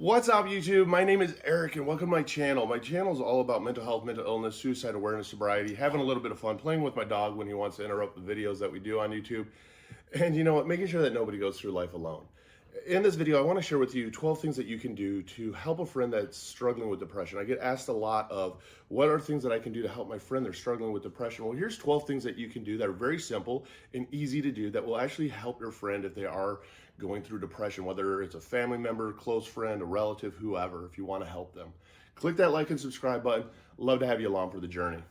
What's up, YouTube? My name is Eric and welcome to my channel. My channel is all about mental health, mental illness, suicide awareness, sobriety, having a little bit of fun, playing with my dog when he wants to interrupt the videos that we do on YouTube. And you know what? Making sure that nobody goes through life alone. In this video, I want to share with you 12 things that you can do to help a friend that's struggling with depression. I get asked a lot of what are things that I can do to help my friend that's struggling with depression. Well, here's 12 things that you can do that are very simple and easy to do that will actually help your friend if they are going through depression, whether it's a family member, close friend, a relative, whoever, if you want to help them. Click that like and subscribe button. Love to have you along for the journey.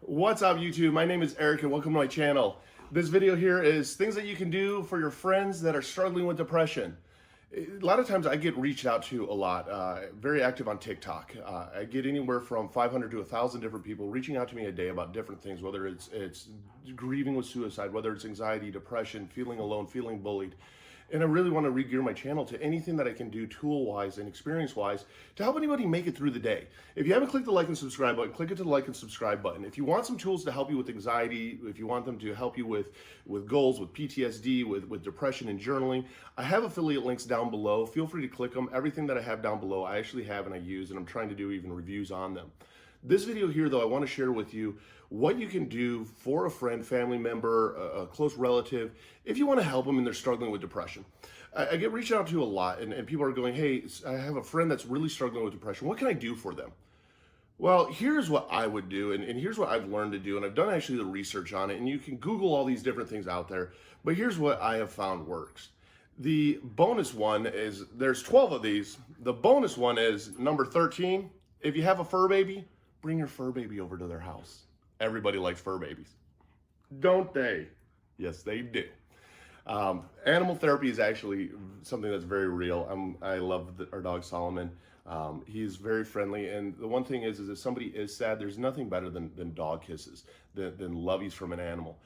What's up, YouTube? My name is Eric and welcome to my channel. This video here is things that you can do for your friends that are struggling with depression. A lot of times I get reached out to a lot, very active on TikTok. I get anywhere from 500 to 1,000 different people reaching out to me a day about different things, whether it's grieving with suicide, whether it's anxiety, depression, feeling alone, feeling bullied. And I really want to re-gear my channel to anything that I can do tool-wise and experience-wise to help anybody make it through the day. If you haven't clicked the like and subscribe button, click it to the like and subscribe button. If you want some tools to help you with anxiety, if you want them to help you with goals, with PTSD, with depression and journaling, I have affiliate links down below. Feel free to click them. Everything that I have down below, I actually have and I use, and I'm trying to do even reviews on them. This video here, though, I want to share with you what you can do for a friend, family member, a close relative, if you want to help them and they're struggling with depression. I get reached out to a lot, and people are going, hey, I have a friend that's really struggling with depression. What can I do for them? Well, here's what I would do, and here's what I've learned to do, and I've done actually the research on it, and you can Google all these different things out there, but here's what I have found works. The bonus one is, there's 12 of these. The bonus one is number 13. If you have a fur baby, bring your fur baby over to their house. Everybody likes fur babies, don't they? Yes, they do. Animal therapy is actually something that's very real. I love our dog Solomon. He's very friendly, and the one thing is if somebody is sad, there's nothing better than dog kisses, than lovies from an animal.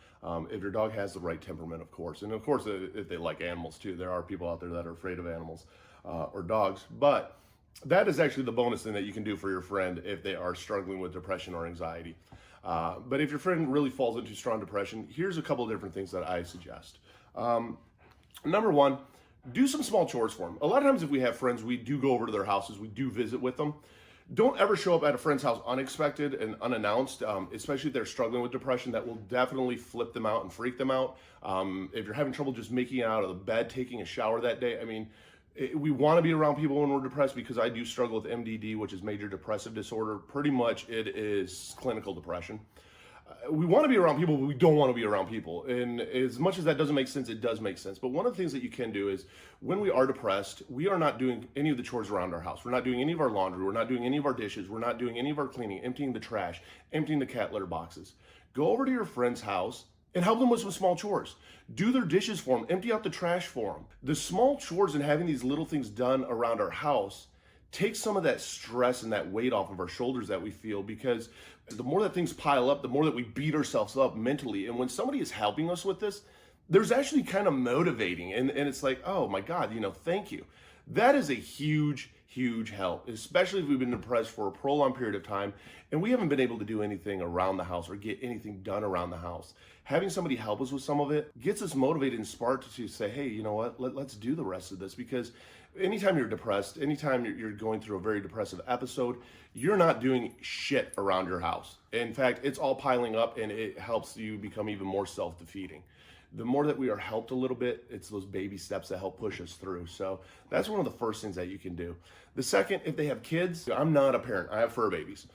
If your dog has the right temperament, of course, and of course if they like animals too. There are people out there that are afraid of animals or dogs, but that is actually the bonus thing that you can do for your friend if they are struggling with depression or anxiety. But if your friend really falls into strong depression, here's a couple of different things that I suggest. Number one, do some small chores for them. A lot of times if we have friends, we do go over to their houses, we do visit with them. Don't ever show up at a friend's house unexpected and unannounced, especially if they're struggling with depression. That will definitely flip them out and freak them out. If you're having trouble just making it out of the bed, taking a shower that day, I mean, we want to be around people when we're depressed because I do struggle with MDD, which is major depressive disorder. Pretty much it is clinical depression. We want to be around people, but we don't want to be around people. And as much as that doesn't make sense, it does make sense. But one of the things that you can do is when we are depressed, we are not doing any of the chores around our house. We're not doing any of our laundry. We're not doing any of our dishes. We're not doing any of our cleaning, emptying the trash, emptying the cat litter boxes. Go over to your friend's house and help them with some small chores. Do their dishes for them, empty out the trash for them. The small chores and having these little things done around our house takes some of that stress and that weight off of our shoulders that we feel, because the more that things pile up, the more that we beat ourselves up mentally. And when somebody is helping us with this, there's actually kind of motivating. And it's like, oh my God, thank you. That is a huge help, especially if we've been depressed for a prolonged period of time and we haven't been able to do anything around the house or get anything done around the house. Having somebody help us with some of it gets us motivated and sparked to say, hey, you know what, let's do the rest of this. Because anytime you're depressed, anytime you're going through a very depressive episode, you're not doing shit around your house. In fact, it's all piling up and it helps you become even more self-defeating. The more that we are helped a little bit, it's those baby steps that help push us through. So that's one of the first things that you can do. The second, if they have kids, I'm not a parent, I have fur babies.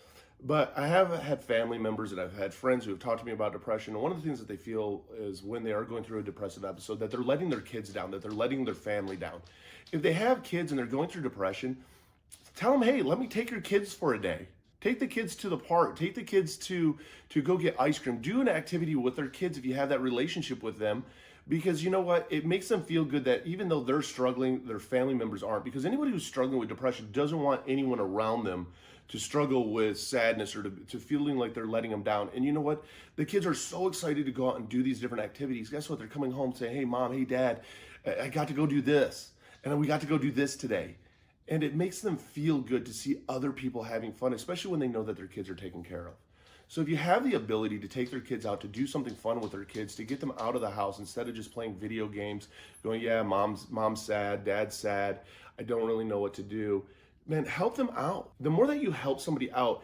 But I have had family members and I've had friends who have talked to me about depression. And one of the things that they feel is when they are going through a depressive episode, that they're letting their kids down, that they're letting their family down. If they have kids and they're going through depression, tell them, hey, let me take your kids for a day. Take the kids to the park, take the kids to go get ice cream, do an activity with their kids if you have that relationship with them, because you know what, it makes them feel good that even though they're struggling, their family members aren't, because anybody who's struggling with depression doesn't want anyone around them to struggle with sadness or to feeling like they're letting them down. And you know what, the kids are so excited to go out and do these different activities. Guess what, they're coming home saying, hey mom, hey dad, I got to go do this, and we got to go do this today. And it makes them feel good to see other people having fun, especially when they know that their kids are taken care of. So if you have the ability to take their kids out, to do something fun with their kids, to get them out of the house instead of just playing video games, going, yeah, mom's sad, dad's sad, I don't really know what to do. Man, help them out. The more that you help somebody out,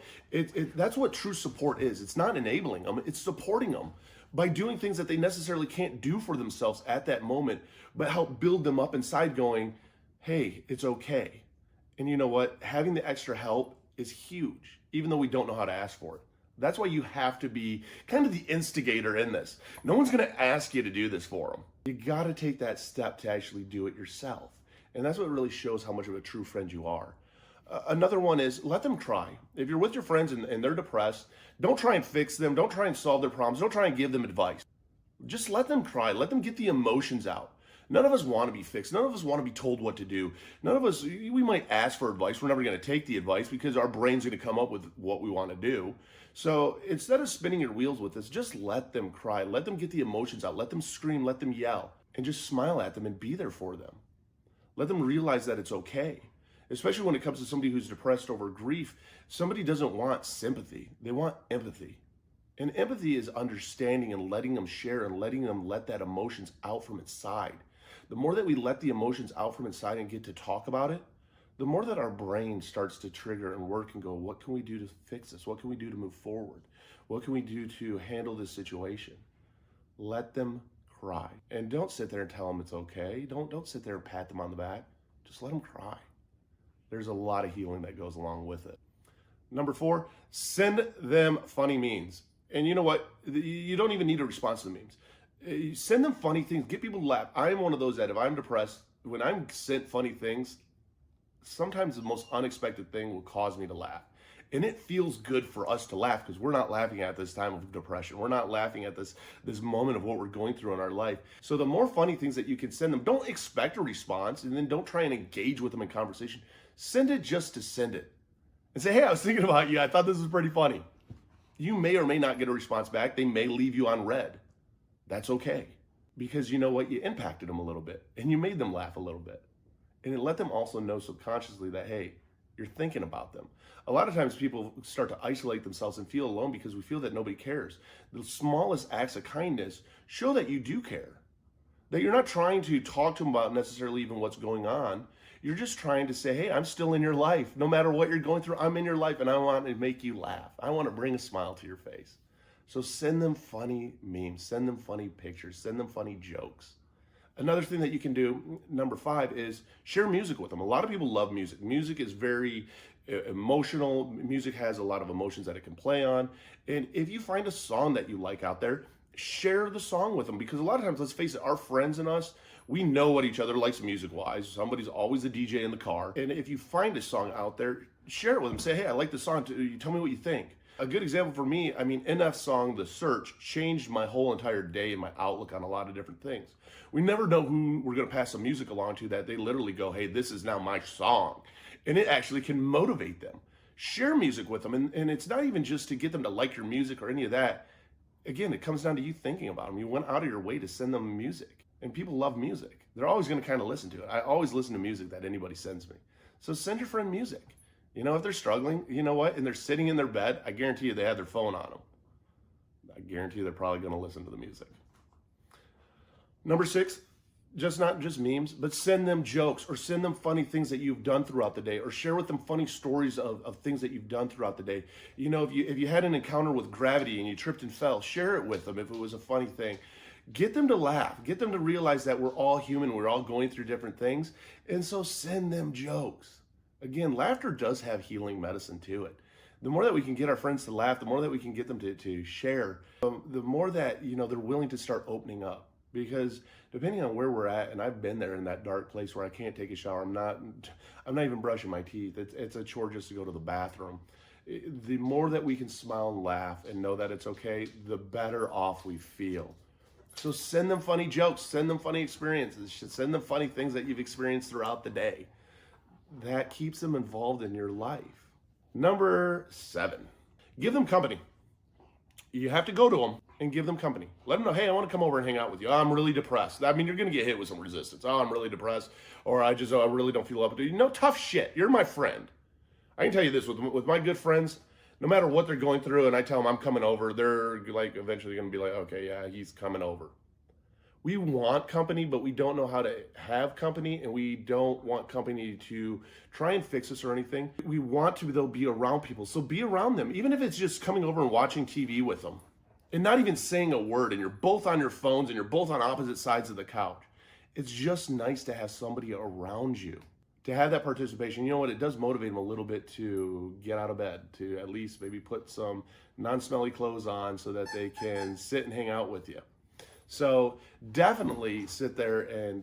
that's what true support is. It's not enabling them, it's supporting them by doing things that they necessarily can't do for themselves at that moment, but help build them up inside going, hey, it's okay. And you know what? Having the extra help is huge, even though we don't know how to ask for it. That's why you have to be kind of the instigator in this. No one's going to ask you to do this for them. You got to take that step to actually do it yourself. And that's what really shows how much of a true friend you are. Another one is let them cry. If you're with your friends and they're depressed, don't try and fix them. Don't try and solve their problems. Don't try and give them advice. Just let them cry. Let them get the emotions out. None of us want to be fixed. None of us want to be told what to do. None of us, we might ask for advice. We're never going to take the advice because our brain's going to come up with what we want to do. So instead of spinning your wheels with this, just let them cry. Let them get the emotions out. Let them scream. Let them yell. And just smile at them and be there for them. Let them realize that it's okay. Especially when it comes to somebody who's depressed over grief, somebody doesn't want sympathy. They want empathy. And empathy is understanding and letting them share and letting them let that emotions out from inside. The more that we let the emotions out from inside and get to talk about it, the more that our brain starts to trigger and work and go, what can we do to fix this? What can we do to move forward? What can we do to handle this situation? Let them cry. And don't sit there and tell them it's okay. Don't sit there and pat them on the back. Just let them cry. There's a lot of healing that goes along with it. Number 4, send them funny memes. And you know what? You don't even need a response to the memes. Send them funny things. Get people to laugh. I'm one of those that if I'm depressed, when I'm sent funny things, sometimes the most unexpected thing will cause me to laugh. And it feels good for us to laugh because we're not laughing at this time of depression. We're not laughing at this moment of what we're going through in our life. So the more funny things that you can send them, don't expect a response and then don't try and engage with them in conversation. Send it just to send it. And say, hey, I was thinking about you. I thought this was pretty funny. You may or may not get a response back. They may leave you on red. That's okay. Because you know what? You impacted them a little bit and you made them laugh a little bit. And it let them also know subconsciously that, hey, you're thinking about them. A lot of times people start to isolate themselves and feel alone because we feel that nobody cares. The smallest acts of kindness show that you do care. That you're not trying to talk to them about necessarily even what's going on. You're just trying to say, hey, I'm still in your life. No matter what you're going through, I'm in your life and I want to make you laugh. I want to bring a smile to your face. So send them funny memes, send them funny pictures, send them funny jokes. Another thing that you can do, number 5, is share music with them. A lot of people love music. Music is very emotional. Music has a lot of emotions that it can play on. And if you find a song that you like out there, share the song with them. Because a lot of times, let's face it, our friends and us, we know what each other likes music-wise. Somebody's always a DJ in the car. And if you find a song out there, share it with them. Say, hey, I like the song. You tell me what you think. A good example for me, NF's song, The Search, changed my whole entire day and my outlook on a lot of different things. We never know who we're going to pass some music along to that they literally go, hey, this is now my song. And it actually can motivate them. Share music with them. And it's not even just to get them to like your music or any of that. Again, it comes down to you thinking about them. You went out of your way to send them music. And people love music. They're always going to kind of listen to it. I always listen to music that anybody sends me. So send your friend music. You know, if they're struggling, you know what? And they're sitting in their bed, I guarantee you they have their phone on them. I guarantee you they're probably going to listen to the music. Number 6, not just memes, but send them jokes or send them funny things that you've done throughout the day, or share with them funny stories of things that you've done throughout the day. You know, if you had an encounter with gravity and you tripped and fell, share it with them if it was a funny thing. Get them to laugh. Get them to realize that we're all human. We're all going through different things. And so send them jokes. Again, laughter does have healing medicine to it. The more that we can get our friends to laugh, the more that we can get them to share, the more that, you know, they're willing to start opening up. Because depending on where we're at, and I've been there in that dark place where I can't take a shower, I'm not even brushing my teeth. It's a chore just to go to the bathroom. The more that we can smile and laugh and know that it's okay, the better off we feel. So send them funny jokes, send them funny experiences, send them funny things that you've experienced throughout the day. That keeps them involved in your life. Number 7, give them company. You have to go to them and give them company. Let them know, hey, I want to come over and hang out with you. Oh, I'm really depressed. I mean, you're going to get hit with some resistance. Oh, I'm really depressed. Or I really don't feel up to you. No, tough shit. You're my friend. I can tell you this, with my good friends, no matter what they're going through, and I tell them I'm coming over, they're like eventually going to be like, okay, yeah, he's coming over. We want company, but we don't know how to have company, and we don't want company to try and fix us or anything. We want to, though, be around people. So be around them, even if it's just coming over and watching TV with them and not even saying a word, and you're both on your phones and you're both on opposite sides of the couch. It's just nice to have somebody around you, to have that participation. You know what? It does motivate them a little bit to get out of bed, to at least maybe put some non-smelly clothes on so that they can sit and hang out with you. So definitely sit there and,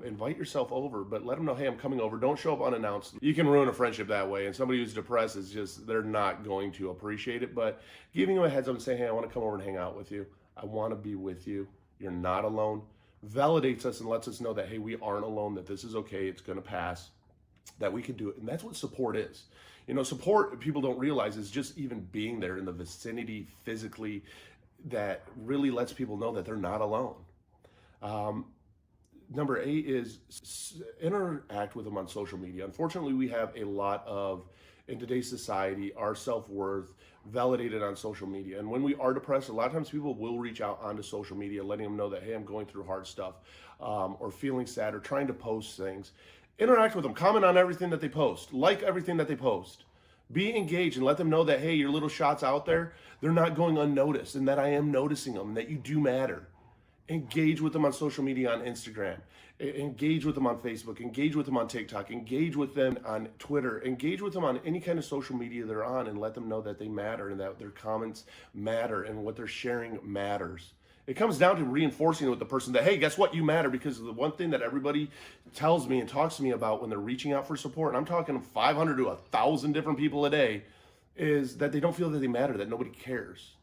invite yourself over, but let them know, hey, I'm coming over. Don't show up unannounced. You can ruin a friendship that way. And somebody who's depressed is just, they're not going to appreciate it. But giving them a heads up and saying, hey, I want to come over and hang out with you. I want to be with you. You're not alone. Validates us and lets us know that, hey, we aren't alone, that this is okay. It's going to pass, that we can do it. And that's what support is. Support, people don't realize, is just even being there in the vicinity physically, that really lets people know that they're not alone. Number 8 is interact with them on social media. Unfortunately, we have a lot of, in today's society, our self-worth validated on social media. And when we are depressed, a lot of times people will reach out onto social media, letting them know that, hey, I'm going through hard stuff, or feeling sad, or trying to post things. Interact with them, comment on everything that they post, like everything that they post. Be engaged and let them know that, hey, your little shots out there, they're not going unnoticed, and that I am noticing them, and that you do matter. Engage with them on social media, on Instagram. Engage with them on Facebook. Engage with them on TikTok. Engage with them on Twitter. Engage with them on any kind of social media they're on, and let them know that they matter, and that their comments matter, and what they're sharing matters. It comes down to reinforcing with the person that, hey, guess what? You matter. Because the one thing that everybody tells me and talks to me about when they're reaching out for support, and I'm talking 500 to 1,000 different people a day, is that they don't feel that they matter, that nobody cares.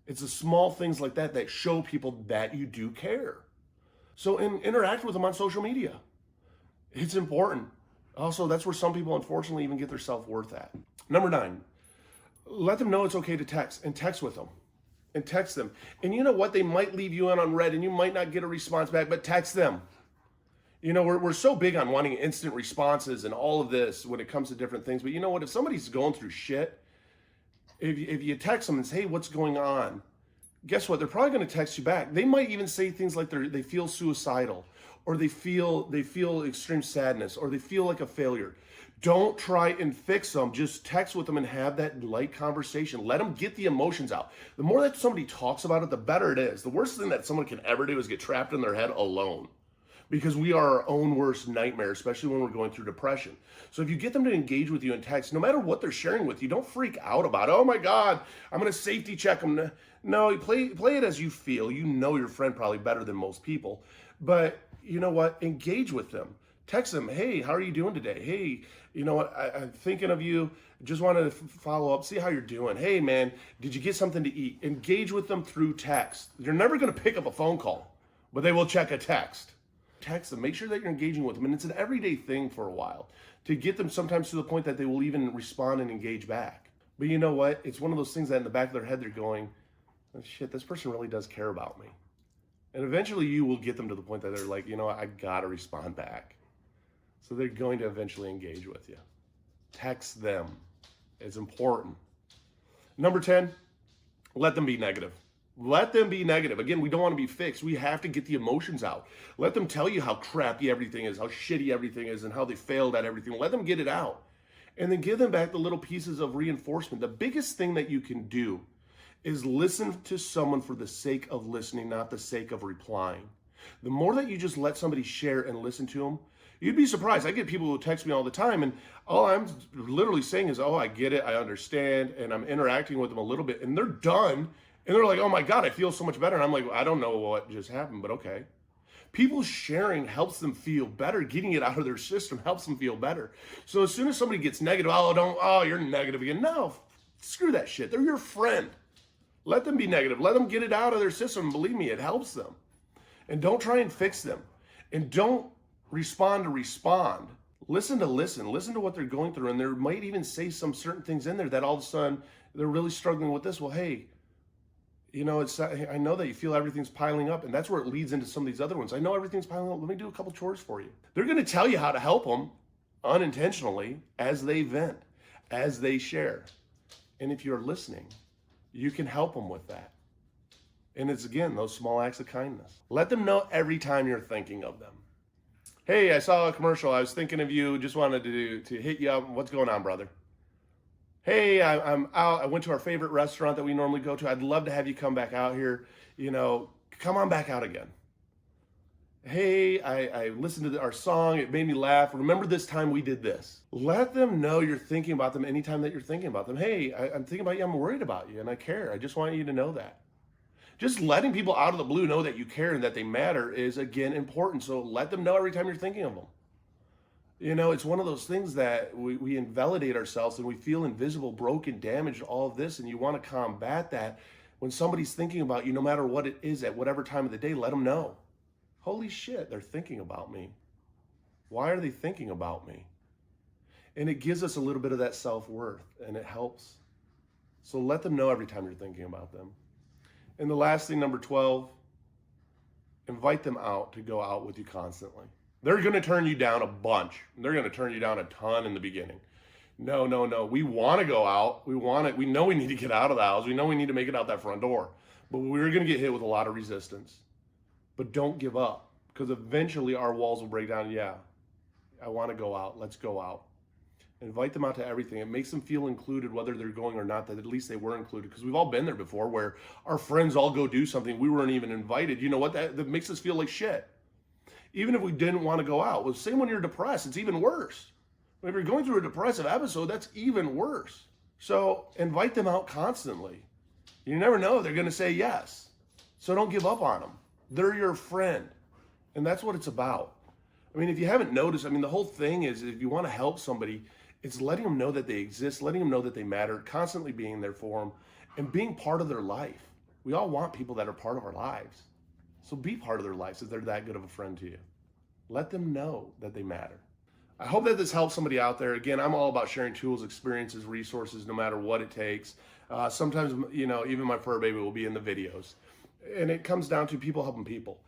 It's the small things like that that show people that you do care. So interact with them on social media. It's important. Also, that's where some people, unfortunately, even get their self-worth at. Number 9, let them know it's okay to text, and text with them. And text them. And you know what? They might leave you in on red and you might not get a response back, but text them. We're so big on wanting instant responses and all of this when it comes to different things. But you know what? If somebody's going through shit, if you text them and say, hey, what's going on? Guess what? They're probably going to text you back. They might even say things like they feel suicidal, or they feel extreme sadness, or they feel like a failure. Don't try and fix them. Just text with them and have that light conversation. Let them get the emotions out. The more that somebody talks about it, the better it is. The worst thing that someone can ever do is get trapped in their head alone, because we are our own worst nightmare, especially when we're going through depression. So if you get them to engage with you in text, no matter what they're sharing with you, don't freak out about it. Oh my God, I'm going to safety check them. No, play it as you feel. You know your friend probably better than most people. But you know what? Engage with them. Text them, hey, how are you doing today? Hey, you know what? I'm thinking of you. Just wanted to follow up, see how you're doing. Hey, man, did you get something to eat? Engage with them through text. You're never going to pick up a phone call, but they will check a text. Text them. Make sure that you're engaging with them. And it's an everyday thing for a while to get them sometimes to the point that they will even respond and engage back. But you know what? It's one of those things that in the back of their head, they're going, oh, shit, this person really does care about me. And eventually you will get them to the point that they're like, you know what? I got to respond back. So they're going to eventually engage with you. Text them. It's important. Number 10, let them be negative. Let them be negative. Again, we don't want to be fixed. We have to get the emotions out. Let them tell you how crappy everything is, how shitty everything is, and how they failed at everything. Let them get it out. And then give them back the little pieces of reinforcement. The biggest thing that you can do is listen to someone for the sake of listening, not the sake of replying. The more that you just let somebody share and listen to them, you'd be surprised. I get people who text me all the time, and all I'm literally saying is, oh, I get it, I understand, and I'm interacting with them a little bit, and they're done, and they're like, oh my God, I feel so much better. And I'm like, I don't know what just happened, but okay. People sharing helps them feel better. Getting it out of their system helps them feel better. So as soon as somebody gets negative, you're negative again. No, screw that shit. They're your friend. Let them be negative. Let them get it out of their system. Believe me, it helps them. And don't try and fix them. And don't respond to respond. Listen to listen. Listen to what they're going through. And there might even say some certain things in there that all of a sudden they're really struggling with this. Well, hey, You know, I know that you feel everything's piling up, and that's where it leads into some of these other ones. I know everything's piling up. Let me do a couple chores for you. They're going to tell you how to help them unintentionally as they vent, as they share. And if you're listening, you can help them with that. And it's, again, those small acts of kindness. Let them know every time you're thinking of them. Hey, I saw a commercial. I was thinking of you. Just wanted to hit you up. What's going on, brother? Hey, I'm out. I went to our favorite restaurant that we normally go to. I'd love to have you come back out here. You know, come on back out again. Hey, I listened to our song. It made me laugh. Remember this time we did this. Let them know you're thinking about them anytime that you're thinking about them. Hey, I'm thinking about you. I'm worried about you, and I care. I just want you to know that. Just letting people out of the blue know that you care and that they matter is, again, important. So let them know every time you're thinking of them. You know, it's one of those things that we invalidate ourselves and we feel invisible, broken, damaged, all of this, and you want to combat that. When somebody's thinking about you, no matter what it is, at whatever time of the day, let them know. Holy shit, they're thinking about me. Why are they thinking about me? And it gives us a little bit of that self-worth, and it helps. So let them know every time you're thinking about them. And the last thing, number 12, invite them out to go out with you constantly. They're going to turn you down a bunch. They're going to turn you down a ton in the beginning. No. We want to go out. We know we need to get out of the house. We know we need to make it out that front door. But we're going to get hit with a lot of resistance. But don't give up, because eventually our walls will break down. Yeah, I want to go out. Let's go out. Invite them out to everything. It makes them feel included, whether they're going or not, that at least they were included. Because we've all been there before where our friends all go do something. We weren't even invited. You know what? That makes us feel like shit. Even if we didn't want to go out. Well, same when you're depressed. It's even worse. If you're going through a depressive episode, that's even worse. So invite them out constantly. You never know. They're going to say yes. So don't give up on them. They're your friend. And that's what it's about. I mean, if you haven't noticed, the whole thing is, if you want to help somebody, it's letting them know that they exist, letting them know that they matter, constantly being there for them, and being part of their life. We all want people that are part of our lives. So be part of their lives if they're that good of a friend to you. Let them know that they matter. I hope that this helps somebody out there. Again, I'm all about sharing tools, experiences, resources, no matter what it takes. Sometimes, even my Furbaby will be in the videos. And it comes down to people helping people.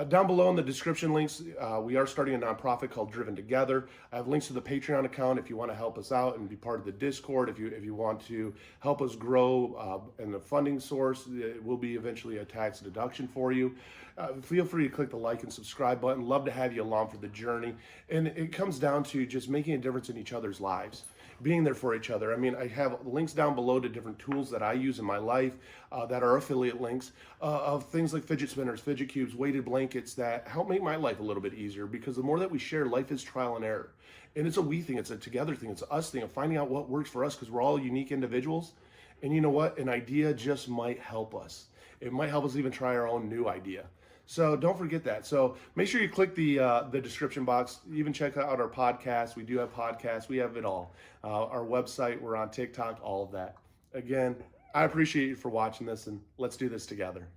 Down below in the description links, we are starting a nonprofit called Driven Together. I have links to the Patreon account if you want to help us out and be part of the Discord. If you want to help us grow, and the funding source, it will be eventually a tax deduction for you. Feel free to click the like and subscribe button. Love to have you along for the journey. And it comes down to just making a difference in each other's lives, being there for each other. I have links down below to different tools that I use in my life that are affiliate links of things like fidget spinners, fidget cubes, weighted blankets that help make my life a little bit easier, because the more that we share, life is trial and error. And it's a we thing, it's a together thing, it's an us thing of finding out what works for us, because we're all unique individuals. And you know what? An idea just might help us. It might help us even try our own new idea. So don't forget that. So make sure you click the description box. Even check out our podcast. We do have podcasts. We have it all. Our website, we're on TikTok, all of that. Again, I appreciate you for watching this, and let's do this together.